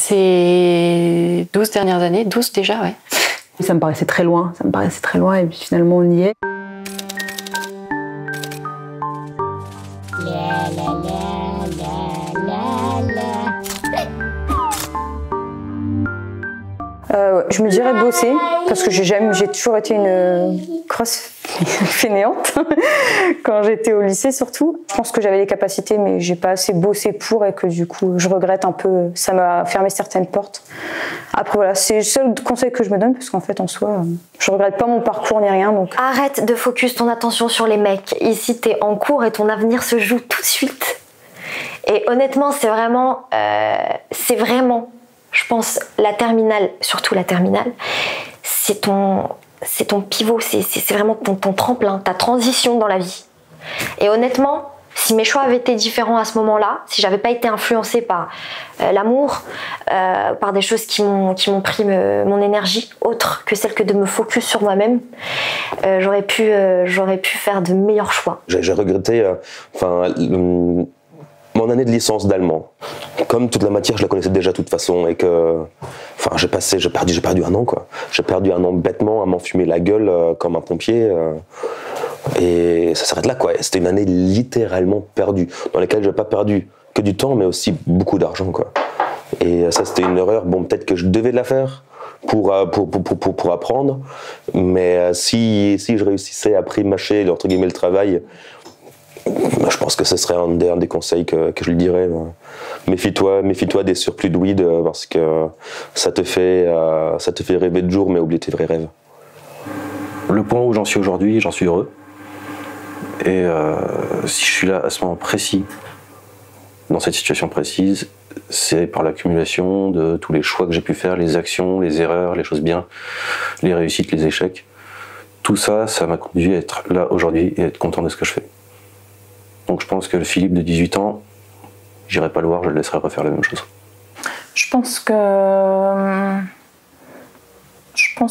Ces 12 dernières années, 12 déjà, ouais. Ça me paraissait très loin, et puis finalement on y est. Je me dirais bosser, parce que j'ai toujours été une grosse fainéante, quand j'étais au lycée surtout. Je pense que j'avais les capacités, mais j'ai pas assez bossé pour, et que du coup je regrette un peu, ça m'a fermé certaines portes. Après voilà, c'est le seul conseil que je me donne, parce qu'en fait en soi, je regrette pas mon parcours ni rien. Donc. Arrête de focus ton attention sur les mecs. Ici t'es en cours et ton avenir se joue tout de suite. Et honnêtement, c'est vraiment, je pense, la terminale, surtout la terminale, c'est ton pivot, c'est vraiment ton tremplin, ta transition dans la vie. Et honnêtement, si mes choix avaient été différents à ce moment-là, si j'avais pas été influencée par l'amour, par des choses qui m'ont pris mon énergie, autre que celle que de me focus sur moi-même, j'aurais pu faire de meilleurs choix. J'ai regretté, mon année de licence d'allemand. Comme toute la matière, je la connaissais déjà de toute façon, et que, j'ai perdu un an, quoi. J'ai perdu un an bêtement à m'enfumer la gueule comme un pompier, et ça s'arrête là, quoi. C'était une année littéralement perdue, dans laquelle j'ai pas perdu que du temps, mais aussi beaucoup d'argent, quoi. Et ça, c'était une erreur. Bon, peut-être que je devais la faire pour apprendre, mais si je réussissais à mâcher entre guillemets le travail, je pense que ce serait un des conseils que je lui dirais. Méfie-toi des surplus de weed, parce que ça te fait rêver de jour, mais oublie tes vrais rêves. Le point où j'en suis aujourd'hui, j'en suis heureux. Et si je suis là à ce moment précis, dans cette situation précise, c'est par l'accumulation de tous les choix que j'ai pu faire, les actions, les erreurs, les choses bien, les réussites, les échecs. Tout ça, ça m'a conduit à être là aujourd'hui et à être content de ce que je fais. Donc je pense que le Philippe de 18 ans, j'irai pas le voir, je le laisserai refaire la même chose. Je pense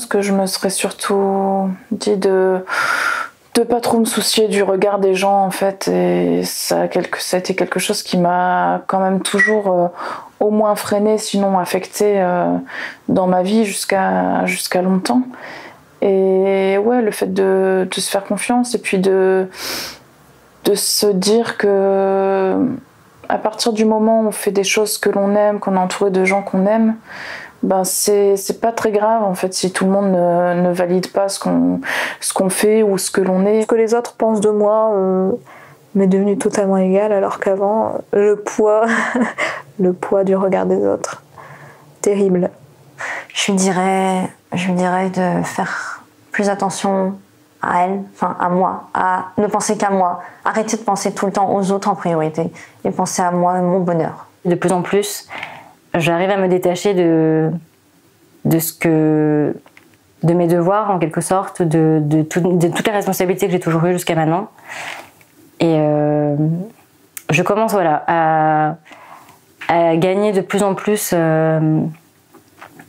que je me serais surtout dit de pas trop me soucier du regard des gens, en fait, et ça a été quelque chose qui m'a quand même toujours au moins freiné, sinon affecté dans ma vie jusqu'à longtemps. Et ouais, le fait de se faire confiance, et puis de se dire que à partir du moment où on fait des choses que l'on aime, qu'on est entouré de gens qu'on aime, ben c'est pas très grave en fait si tout le monde ne valide pas ce qu'on fait ou ce que l'on est. Ce que les autres pensent de moi m'est devenu totalement égal, alors qu'avant le poids du regard des autres, terrible. Je lui dirais de faire plus attention à elle, à moi, à ne penser qu'à moi, arrêter de penser tout le temps aux autres en priorité et penser à moi, mon bonheur. De plus en plus, j'arrive à me détacher de mes devoirs en quelque sorte, de toutes les responsabilités que j'ai toujours eues jusqu'à maintenant. Et je commence à gagner de plus en plus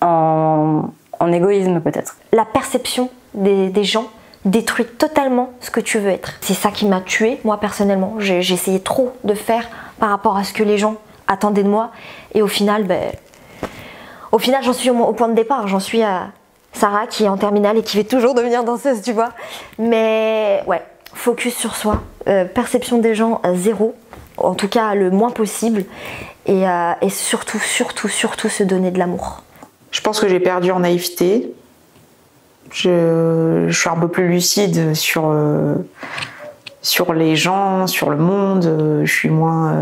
en égoïsme peut-être. La perception des gens détruit totalement ce que tu veux être. C'est ça qui m'a tuée, moi personnellement. J'ai essayé trop de faire par rapport à ce que les gens attendaient de moi, et au final j'en suis au point de départ. J'en suis à Sarah qui est en terminale et qui veut toujours devenir danseuse, tu vois. Mais ouais, focus sur soi, perception des gens zéro, en tout cas le moins possible, et surtout se donner de l'amour. Je pense que j'ai perdu en naïveté. Je suis un peu plus lucide sur les gens, sur le monde. Je suis moins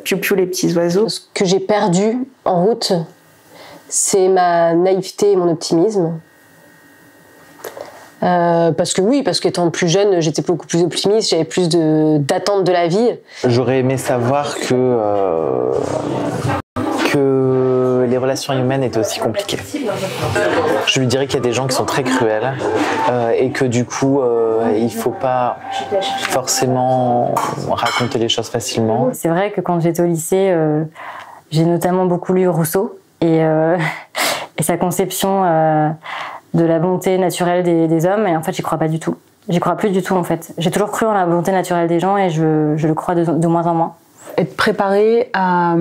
piou-piou les petits oiseaux. Ce que j'ai perdu en route, c'est ma naïveté et mon optimisme. Parce qu'étant plus jeune, j'étais beaucoup plus optimiste, j'avais plus d'attentes de la vie. J'aurais aimé savoir que les relations humaines étaient aussi compliquées. Je lui dirais qu'il y a des gens qui sont très cruels et que du coup, il faut pas forcément raconter les choses facilement. C'est vrai que quand j'étais au lycée, j'ai notamment beaucoup lu Rousseau et sa conception de la bonté naturelle des hommes, et en fait j'y crois pas du tout. J'y crois plus du tout en fait. J'ai toujours cru en la bonté naturelle des gens et je le crois de moins en moins. Être préparé à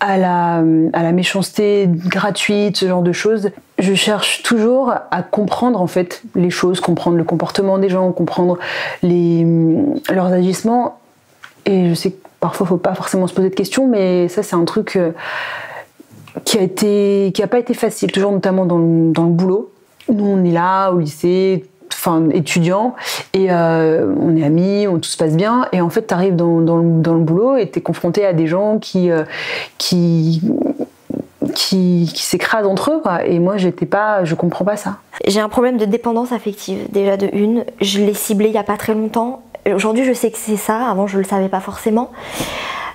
à la méchanceté gratuite, ce genre de choses. Je cherche toujours à comprendre en fait les choses, comprendre le comportement des gens, comprendre leurs agissements. Et je sais que parfois il ne faut pas forcément se poser de questions, mais ça c'est un truc qui a pas été facile, toujours notamment dans le boulot. Nous on est là au lycée, enfin étudiants, et on est amis, tout se passe bien, et en fait t'arrives dans le boulot et t'es confronté à des gens qui s'écrasent entre eux, quoi. Et moi je comprends pas ça. J'ai un problème de dépendance affective, déjà de une, je l'ai ciblé il y a pas très longtemps. Aujourd'hui je sais que c'est ça, avant je le savais pas forcément.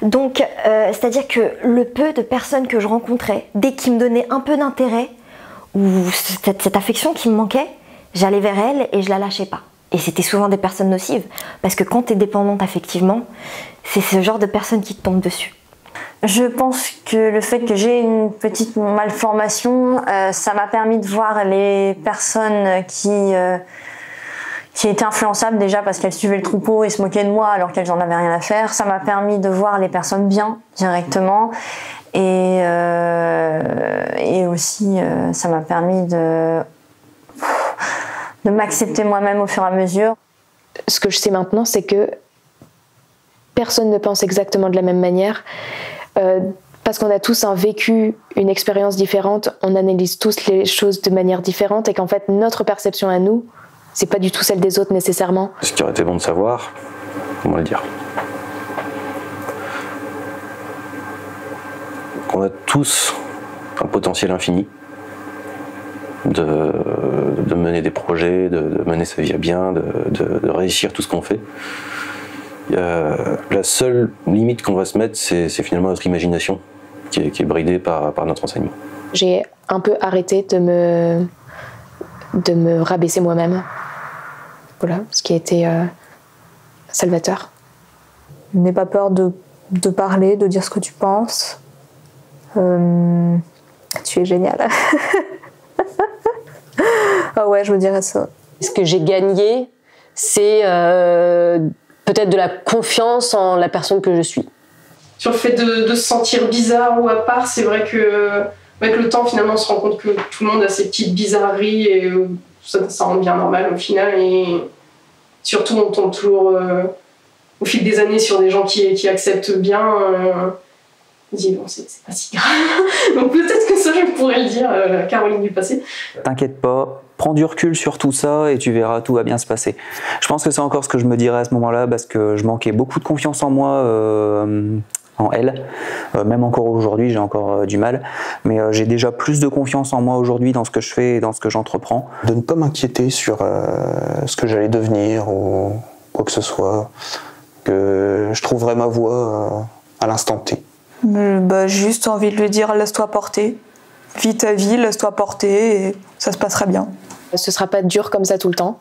Donc c'est-à-dire que le peu de personnes que je rencontrais, dès qu'ils me donnaient un peu d'intérêt, ou cette affection qui me manquait, j'allais vers elle et je la lâchais pas. Et c'était souvent des personnes nocives, parce que quand tu es dépendante affectivement, c'est ce genre de personnes qui te tombent dessus. Je pense que le fait que j'ai une petite malformation, ça m'a permis de voir les personnes qui étaient influençables déjà parce qu'elles suivaient le troupeau et se moquaient de moi alors qu'elles en avaient rien à faire. Ça m'a permis de voir les personnes bien directement. Et aussi, ça m'a permis de m'accepter moi-même au fur et à mesure. Ce que je sais maintenant, c'est que personne ne pense exactement de la même manière. Parce qu'on a tous vécu une expérience différente, on analyse tous les choses de manière différente et qu'en fait, notre perception à nous, c'est pas du tout celle des autres nécessairement. Ce qui aurait été bon de savoir, comment le dire, qu'on a tous un potentiel infini de mener des projets, de mener sa vie à bien, de réussir tout ce qu'on fait. La seule limite qu'on va se mettre, c'est finalement notre imagination, qui est bridée par notre enseignement. J'ai un peu arrêté de me rabaisser moi-même. Voilà, ce qui a été salvateur. N'aie pas peur de parler, de dire ce que tu penses. Tu es génial. Ah ouais, je me dirais ça. Ce que j'ai gagné, c'est peut-être de la confiance en la personne que je suis. Sur le fait de se sentir bizarre ou à part, c'est vrai que avec le temps, finalement, on se rend compte que tout le monde a ses petites bizarreries et ça rend bien normal au final. Et surtout, on tombe toujours au fil des années sur des gens qui acceptent bien. On se dit, bon, c'est pas si grave. Donc peut-être que ça, je pourrais le dire à Caroline du passé. T'inquiète pas, prends du recul sur tout ça et tu verras, tout va bien se passer. Je pense que c'est encore ce que je me dirais à ce moment-là parce que je manquais beaucoup de confiance en moi, en elle. Même encore aujourd'hui, j'ai encore du mal. Mais j'ai déjà plus de confiance en moi aujourd'hui dans ce que je fais et dans ce que j'entreprends. De ne pas m'inquiéter sur ce que j'allais devenir ou quoi que ce soit. Que je trouverai ma voie à l'instant T. Juste envie de lui dire, laisse-toi porter. Vis ta vie, laisse-toi porter et ça se passera bien. Ce sera pas dur comme ça tout le temps.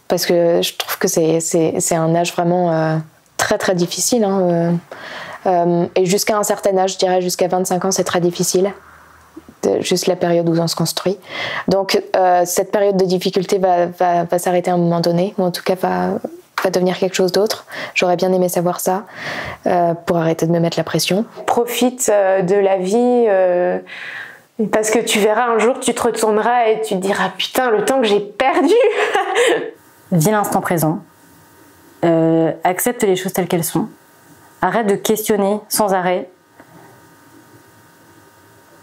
Parce que je trouve que c'est un âge vraiment très très difficile. Et jusqu'à un certain âge, je dirais jusqu'à 25 ans, c'est très difficile. Juste la période où on se construit. Donc cette période de difficulté va s'arrêter à un moment donné, ou en tout cas va devenir quelque chose d'autre. J'aurais bien aimé savoir ça pour arrêter de me mettre la pression. Profite de la vie parce que tu verras un jour, tu te retourneras et tu te diras putain, le temps que j'ai perdu. Vis l'instant présent. Accepte les choses telles qu'elles sont. Arrête de questionner sans arrêt.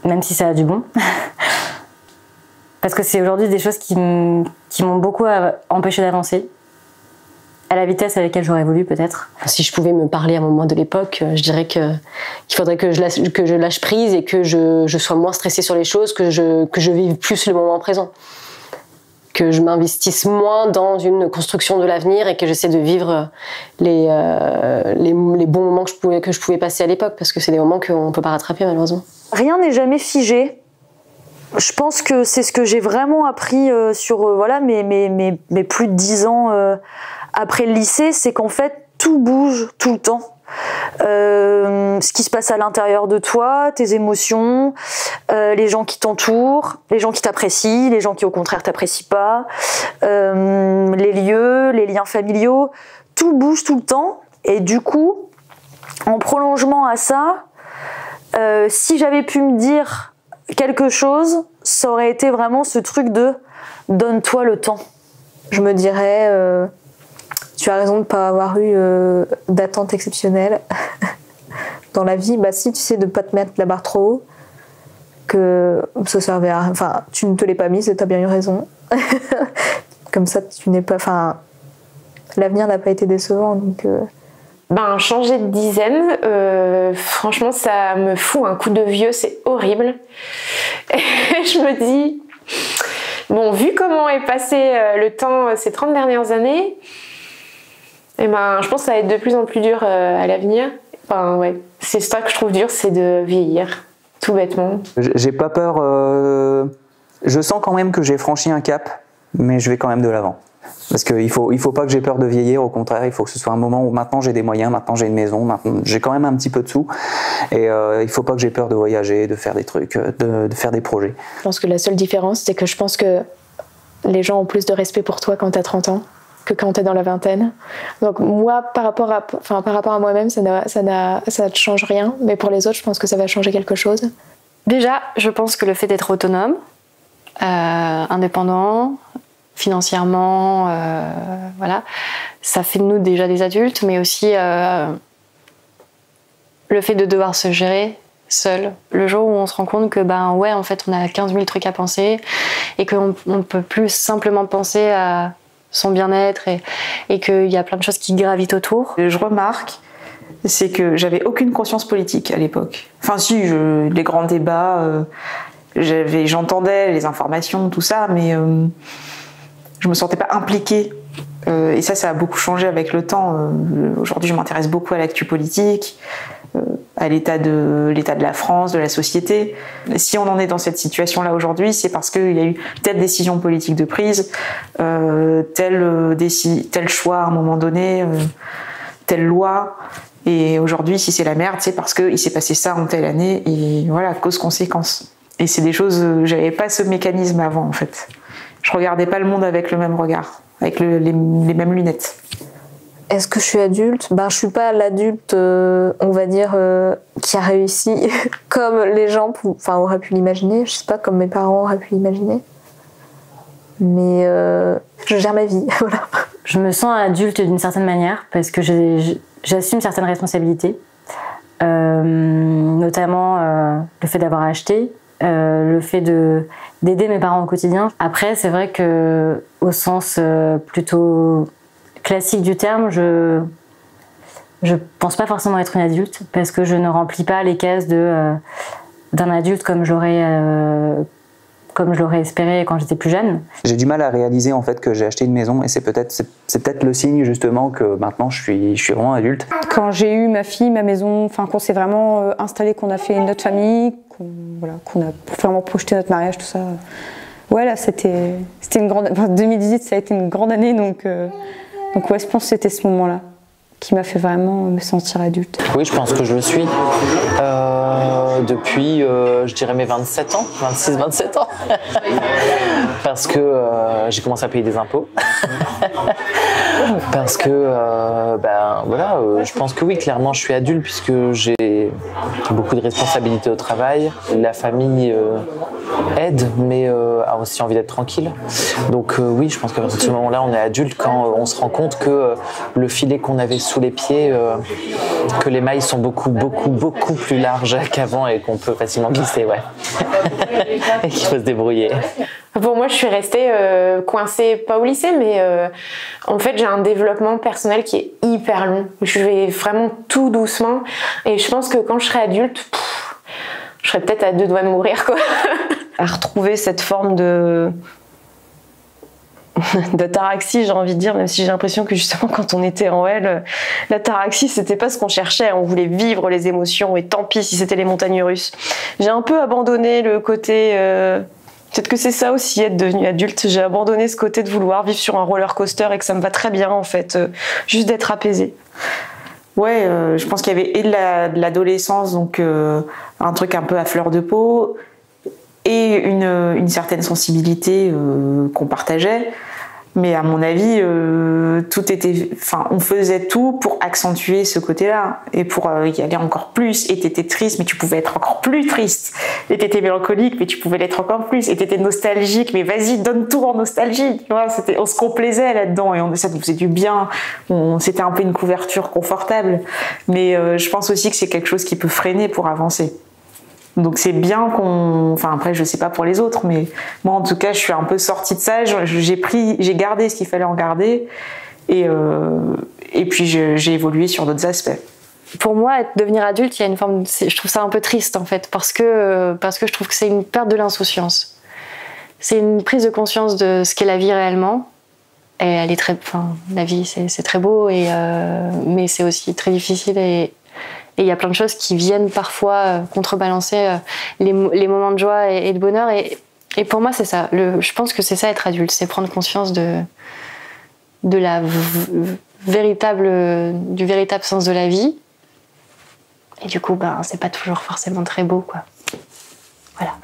Même si ça a du bon. Parce que c'est aujourd'hui des choses qui m'ont beaucoup empêché d'avancer. À la vitesse à laquelle j'aurais voulu peut-être. Si je pouvais me parler à un moment de l'époque, je dirais qu'il faudrait que je lâche prise et que je sois moins stressée sur les choses, que je vive plus le moment présent. Que je m'investisse moins dans une construction de l'avenir et que j'essaie de vivre les bons moments que je pouvais passer à l'époque, parce que c'est des moments qu'on ne peut pas rattraper malheureusement. Rien n'est jamais figé. Je pense que c'est ce que j'ai vraiment appris sur mes plus de 10 ans après le lycée, c'est qu'en fait tout bouge tout le temps. Ce qui se passe à l'intérieur de toi, tes émotions, les gens qui t'entourent, les gens qui t'apprécient, les gens qui au contraire t'apprécient pas, les lieux, les liens familiaux, tout bouge tout le temps. Et du coup, en prolongement à ça, si j'avais pu me dire quelque chose, ça aurait été vraiment ce truc de donne-toi le temps. Je me dirais, tu as raison de ne pas avoir eu d'attente exceptionnelle dans la vie. Bah si, tu sais, de ne pas te mettre la barre trop haut, que ça servait à rien. Enfin, tu ne te l'es pas mise et tu as bien eu raison. Comme ça, tu n'es pas... Enfin, l'avenir n'a pas été décevant, donc... Ben, changer de dizaine, franchement, ça me fout un coup de vieux, c'est horrible. Et je me dis, bon, vu comment est passé le temps ces 30 dernières années, eh ben, je pense que ça va être de plus en plus dur à l'avenir. Enfin, ouais, c'est ça que je trouve dur, c'est de vieillir, tout bêtement. J'ai pas peur, je sens quand même que j'ai franchi un cap, mais je vais quand même de l'avant. Parce qu'il faut pas que j'ai peur de vieillir, au contraire, il faut que ce soit un moment où maintenant j'ai des moyens, maintenant j'ai une maison, maintenant j'ai quand même un petit peu de sous, et il faut pas que j'ai peur de voyager, de faire des trucs, de faire des projets. Je pense que la seule différence, c'est que je pense que les gens ont plus de respect pour toi quand t'as 30 ans que quand t'es dans la vingtaine. Donc moi, par rapport à moi-même, ça ne change rien, mais pour les autres, je pense que ça va changer quelque chose. Déjà, je pense que le fait d'être autonome, indépendant, financièrement, voilà, ça fait de nous déjà des adultes, mais aussi le fait de devoir se gérer seul. Le jour où on se rend compte que ouais, en fait, on a 15 000 trucs à penser et qu'on ne peut plus simplement penser à son bien-être et qu'il y a plein de choses qui gravitent autour. Je remarque, c'est que j'avais aucune conscience politique à l'époque. Enfin si, les grands débats, j'entendais les informations, tout ça, mais je me sentais pas impliquée. Et ça a beaucoup changé avec le temps. Aujourd'hui, je m'intéresse beaucoup à l'actu politique, à l'état de la France, de la société. Et si on en est dans cette situation-là aujourd'hui, c'est parce qu'il y a eu telle décision politique de prise, tel choix à un moment donné, telle loi. Et aujourd'hui, si c'est la merde, c'est parce qu'il s'est passé ça en telle année. Et voilà, cause-conséquence. Et c'est des choses, j'avais pas ce mécanisme avant, en fait. Je regardais pas le monde avec le même regard, avec les mêmes lunettes. Est-ce que je suis adulte ? Je suis pas l'adulte, on va dire, qui a réussi comme les gens auraient pu l'imaginer. Je sais pas, comme mes parents auraient pu l'imaginer. Mais je gère ma vie, voilà. Je me sens adulte d'une certaine manière parce que j'assume certaines responsabilités, notamment le fait d'avoir acheté, le fait d'aider mes parents au quotidien. Après, c'est vrai que au sens plutôt classique du terme, je pense pas forcément être une adulte parce que je ne remplis pas les cases d'un adulte comme je l'aurais espéré quand j'étais plus jeune. J'ai du mal à réaliser en fait que j'ai acheté une maison et c'est peut-être le signe justement que maintenant je suis vraiment adulte. Quand j'ai eu ma fille, ma maison, qu'on s'est vraiment installé, qu'on a fait notre famille, qu'on a vraiment projeté notre mariage, tout ça. Voilà, c'était une grande. 2018, ça a été une grande année, donc ouais, je pense que c'était ce moment-là qui m'a fait vraiment me sentir adulte. Oui, je pense que je le suis. Depuis, je dirais mes 27 ans, 26-27 ans. Parce que j'ai commencé à payer des impôts. Parce que, voilà, je pense que oui, clairement, je suis adulte puisque j'ai beaucoup de responsabilités au travail. La famille aide, mais a aussi envie d'être tranquille. Donc oui, je pense qu'à partir de ce moment-là, on est adulte quand on se rend compte que le filet qu'on avait sous les pieds, que les mailles sont beaucoup plus larges qu'avant et qu'on peut facilement glisser, ouais. Et qu'il faut se débrouiller. Pour moi, je suis restée coincée, pas au lycée, mais en fait, j'ai un développement personnel qui est hyper long. Je vais vraiment tout doucement. Et je pense que quand je serai adulte, je serai peut-être à 2 doigts de mourir, quoi. À retrouver cette forme d'ataraxie, j'ai envie de dire, même si j'ai l'impression que justement quand on était en L, l'ataraxie c'était pas ce qu'on cherchait, on voulait vivre les émotions et tant pis si c'était les montagnes russes. J'ai un peu abandonné le côté, peut-être que c'est ça aussi être devenu adulte, j'ai abandonné ce côté de vouloir vivre sur un roller coaster et que ça me va très bien en fait, juste d'être apaisée. Ouais, je pense qu'il y avait et de l'adolescence, donc un truc un peu à fleur de peau, et une certaine sensibilité qu'on partageait. Mais à mon avis, on faisait tout pour accentuer ce côté-là et pour y aller encore plus. Et t'étais triste, mais tu pouvais être encore plus triste. Et t'étais mélancolique, mais tu pouvais l'être encore plus. Et t'étais nostalgique, mais vas-y, donne tout en nostalgie. Tu vois, on se complaisait là-dedans et ça nous faisait du bien. C'était un peu une couverture confortable. Mais je pense aussi que c'est quelque chose qui peut freiner pour avancer. Donc c'est bien après je sais pas pour les autres, mais moi en tout cas je suis un peu sortie de ça, j'ai gardé ce qu'il fallait en garder et puis j'ai évolué sur d'autres aspects. Pour moi, devenir adulte, il y a une forme, je trouve ça un peu triste en fait, parce que je trouve que c'est une perte de l'insouciance. C'est une prise de conscience de ce qu'est la vie réellement. Et elle est la vie c'est très beau mais c'est aussi très difficile et il y a plein de choses qui viennent parfois contrebalancer les moments de joie et de bonheur. Et pour moi, c'est ça. Je pense que c'est ça être adulte, c'est prendre conscience du véritable sens de la vie. Et du coup, c'est pas toujours forcément très beau, quoi. Voilà.